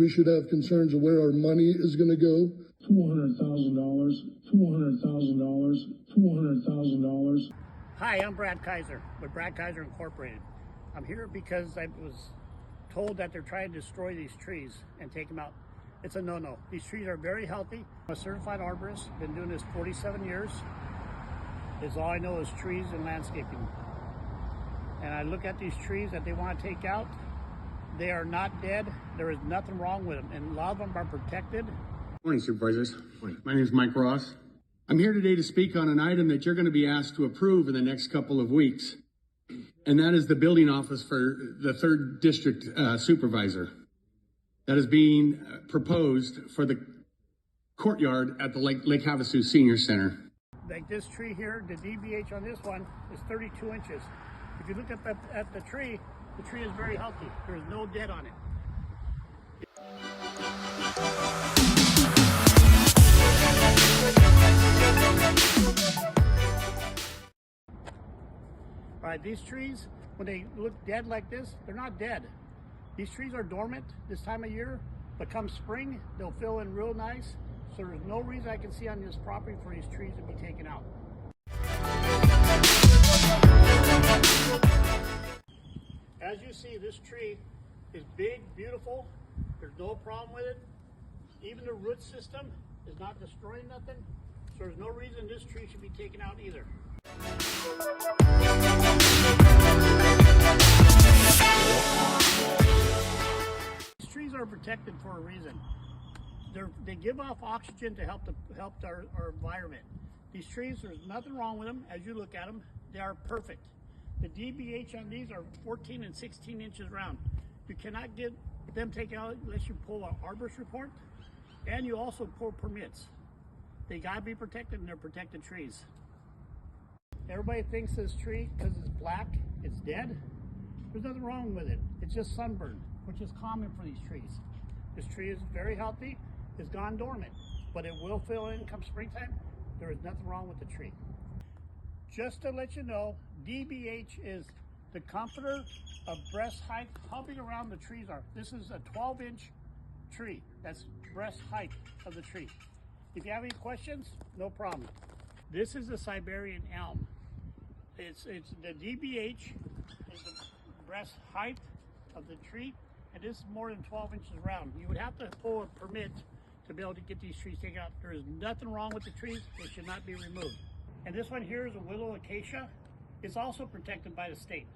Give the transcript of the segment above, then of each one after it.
We should have concerns of where our money is going to go. $400,000, $400,000, $400,000. Hi, I'm Brad Kaiser with Brad Kaiser Incorporated. I'm here because I was told that they're trying to destroy these trees and take them out. It's a no-no. These trees are very healthy. I'm a certified arborist, been doing this 47 years. Is all I know is trees and landscaping. And I look at these trees that they want to take out. They are not dead. There is nothing wrong with them, and a lot of them are protected. Morning, Supervisors. Morning. My name is Mike Ross. I'm here today to speak on an item that you're going to be asked to approve in the next couple of weeks, and that is the building office for the 3rd District Supervisor. That is being proposed for the courtyard at the Lake Havasu Senior Center. Like this tree here, the DBH on this one is 32 inches. If you look up at the tree is very healthy. There's no dead on it. All right, these trees, when they look dead like this, they're not dead. These trees are dormant this time of year, but come spring, they'll fill in real nice. So there's no reason I can see on this property for these trees to be taken out. As you see, this tree is big, beautiful. There's no problem with it. Even the root system is not destroying nothing. So there's no reason this tree should be taken out either. These trees are protected for a reason. They give off oxygen to help our environment. These trees, there's nothing wrong with them. As you look at them, they are perfect. The DBH on these are 14 and 16 inches round. You cannot get them taken out unless you pull an arborist report, and you also pull permits. They gotta be protected, and they're protected trees. Everybody thinks this tree, because it's black, it's dead. There's nothing wrong with it. It's just sunburn, which is common for these trees. This tree is very healthy. It's gone dormant, but it will fill in come springtime. There is nothing wrong with the tree. Just to let you know, DBH is the comforter of breast height. How big around the trees are. This is a 12-inch tree. That's breast height of the tree. If you have any questions, no problem. This is a Siberian elm. It's the DBH is the breast height of the tree, and this is more than 12 inches round. You would have to pull a permit to be able to get these trees taken out. There is nothing wrong with the trees. They should not be removed. And this one here is a willow acacia. It's also protected by the state.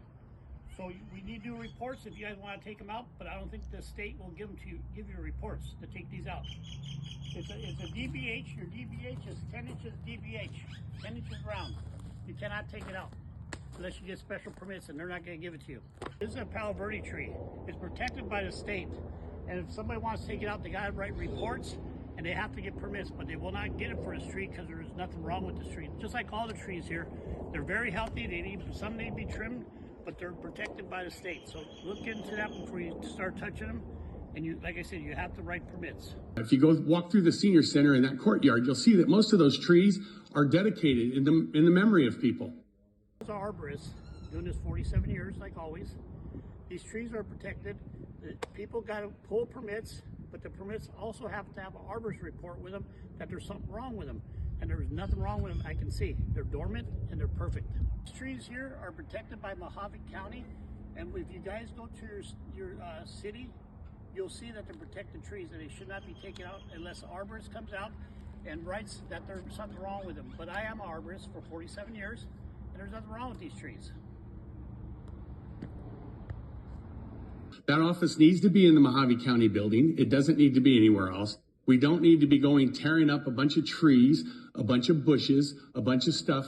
So we need to do reports if you guys want to take them out, but I don't think the state will give you reports to take these out. It's a DBH. Your DBH is 10 inches DBH, 10 inches round. You cannot take it out unless you get special permits, and they're not going to give it to you. This is a Palo verde tree. It's protected by the state. And if somebody wants to take it out, they got to write reports, and they have to get permits, but they will not get it for this tree because there's nothing wrong with this tree. Just like all the trees here, they're very healthy. Some need to be trimmed, but they're protected by the state. So look into that before you start touching them. And you, like I said, you have to write permits. If you go walk through the senior center in that courtyard, you'll see that most of those trees are dedicated in the memory of people. As an arborist, doing this 47 years, like always, these trees are protected. The people got to pull permits, but the permits also have to have an arborist report with them that there's something wrong with them. And there's nothing wrong with them, I can see. They're dormant and they're perfect. These trees here are protected by Mojave County. And if you guys go to your city, you'll see that they're protected trees and they should not be taken out unless the arborist comes out and writes that there's something wrong with them. But I am an arborist for 47 years and there's nothing wrong with these trees. That office needs to be in the Mojave County building. It doesn't need to be anywhere else. We don't need to be tearing up a bunch of trees, a bunch of bushes, a bunch of stuff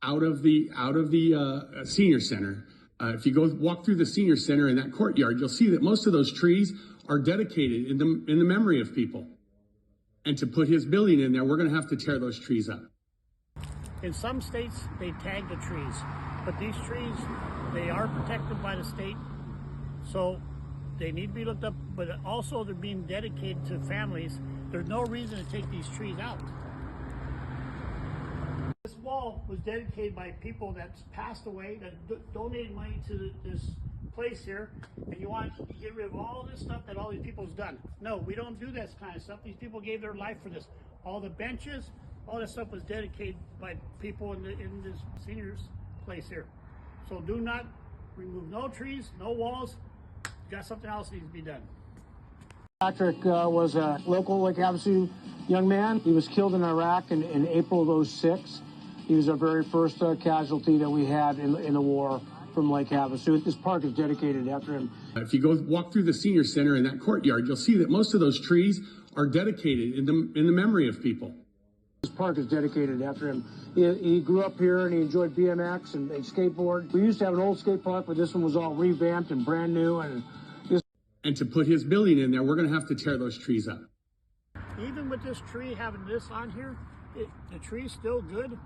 out of the senior center. If you go walk through the senior center in that courtyard, you'll see that most of those trees are dedicated in the memory of people. And to put his building in there, we're going to have to tear those trees up. In some states, they tag the trees, but these trees, they are protected by the state. So they need to be looked up, but also they're being dedicated to families. There's no reason to take these trees out. This wall was dedicated by people that passed away, that donated money to this place here, and you want to get rid of all this stuff that all these people's done. No, we don't do this kind of stuff. These people gave their life for this. All the benches, all this stuff was dedicated by people in this seniors place here. So do not remove no trees, no walls. Got something else needs to be done. Patrick was a local Lake Havasu young man. He was killed in Iraq in April of '06. He was our very first casualty that we had in the war from Lake Havasu. This park is dedicated after him. If you go walk through the senior center in that courtyard, you'll see that most of those trees are dedicated in the memory of people. This park is dedicated after him. He grew up here and he enjoyed BMX and skateboard. We used to have an old skate park, but this one was all revamped and brand new. And to put his building in there, we're going to have to tear those trees up. Even with this tree having this on here, the tree's still good.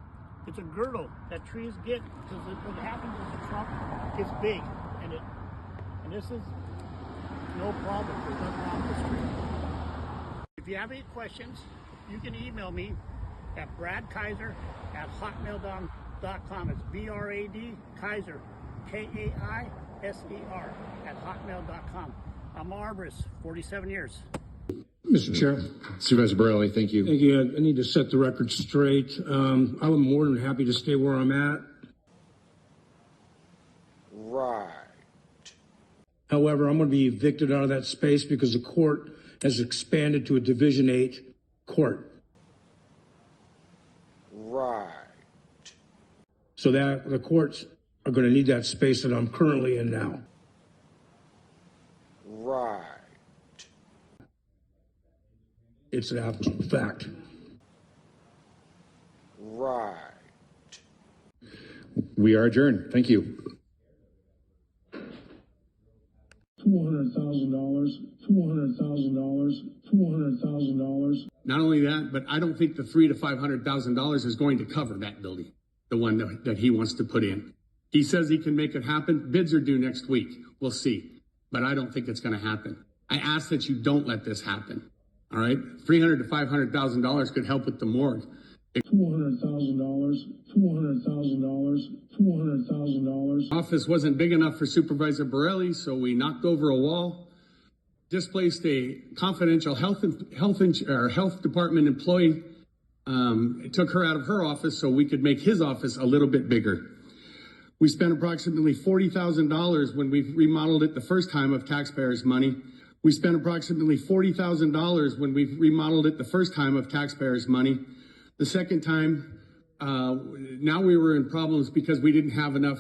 It's a girdle that trees get because what happens is the trunk gets big, and this is no problem. There's nothing wrong with this tree. If you have any questions, you can email me at bradkaiser@hotmail.com. It's B-R-A-D Kaiser, K-A-I-S-E-R @hotmail.com. I'm an arborist, 47 years. Mr. Chair. Supervisor Borrelli, thank you. Thank you. I need to set the record straight. I'm more than happy to stay where I'm at. Right. However, I'm going to be evicted out of that space because the court has expanded to a Division 8 court. Right. So that the courts are going to need that space that I'm currently in now. Right. It's an absolute fact. Right. We are adjourned. Thank you. $400,000, $400,000, $400,000. Not only that, but I don't think the $300,000 to $500,000 is going to cover that building, the one that he wants to put in. He says he can make it happen. Bids are due next week. We'll see. But I don't think it's going to happen. I ask that you don't let this happen. All right? $300,000 to $500,000 could help with the morgue. $400,000, $400,000, $400,000. Office wasn't big enough for Supervisor Borrelli, so we knocked over a wall, displaced a confidential health department employee, took her out of her office so we could make his office a little bit bigger. We spent approximately $40,000 when we remodeled it the first time of taxpayers' money. We spent approximately $40,000 when we remodeled it the first time of taxpayers' money. The second time, now we were in problems because we didn't have enough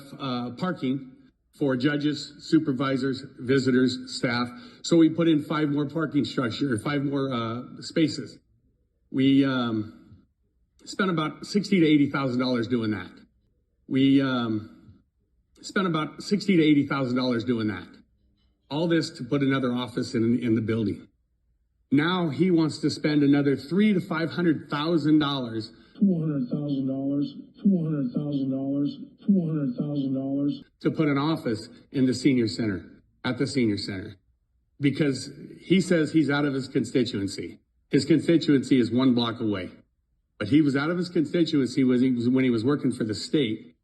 parking for judges, supervisors, visitors, staff. So we put in 5 more parking structure, 5 more spaces. We spent about $60,000 to $80,000 doing that. We spent about $60,000 to $80,000 doing that. All this to put another office in the building. Now he wants to spend another $300,000 to $500,000. $400,000, $400,000, $400,000. To put an office in the senior center, at the senior center. Because he says he's out of his constituency. His constituency is 1 block away. But he was out of his constituency when he was working for the state.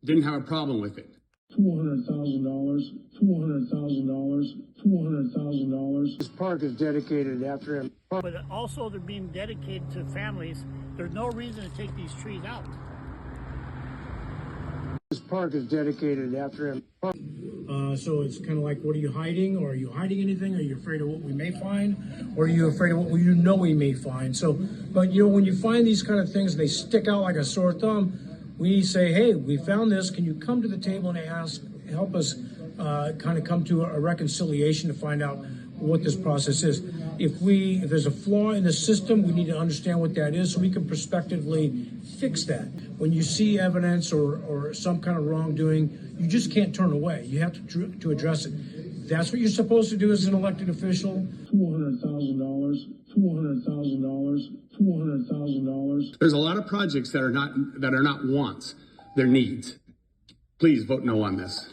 Didn't have a problem with it. $400,000, $400,000, $400,000. This park is dedicated after him. But also they're being dedicated to families. There's no reason to take these trees out. This park is dedicated after him. So it's kind of like, what are you hiding? Or are you hiding anything? Are you afraid of what we may find? Or are you afraid of what you know we may find? So, but you know, when you find these kind of things, they stick out like a sore thumb. We say, hey, we found this. Can you come to the table and help us kind of come to a reconciliation to find out what this process is? If there's a flaw in the system, we need to understand what that is so we can prospectively fix that. When you see evidence or some kind of wrongdoing, you just can't turn away. You have to address it. That's what you're supposed to do as an elected official. $400,000, $400,000, $400,000. There's a lot of projects that are not wants, they're needs. Please vote no on this.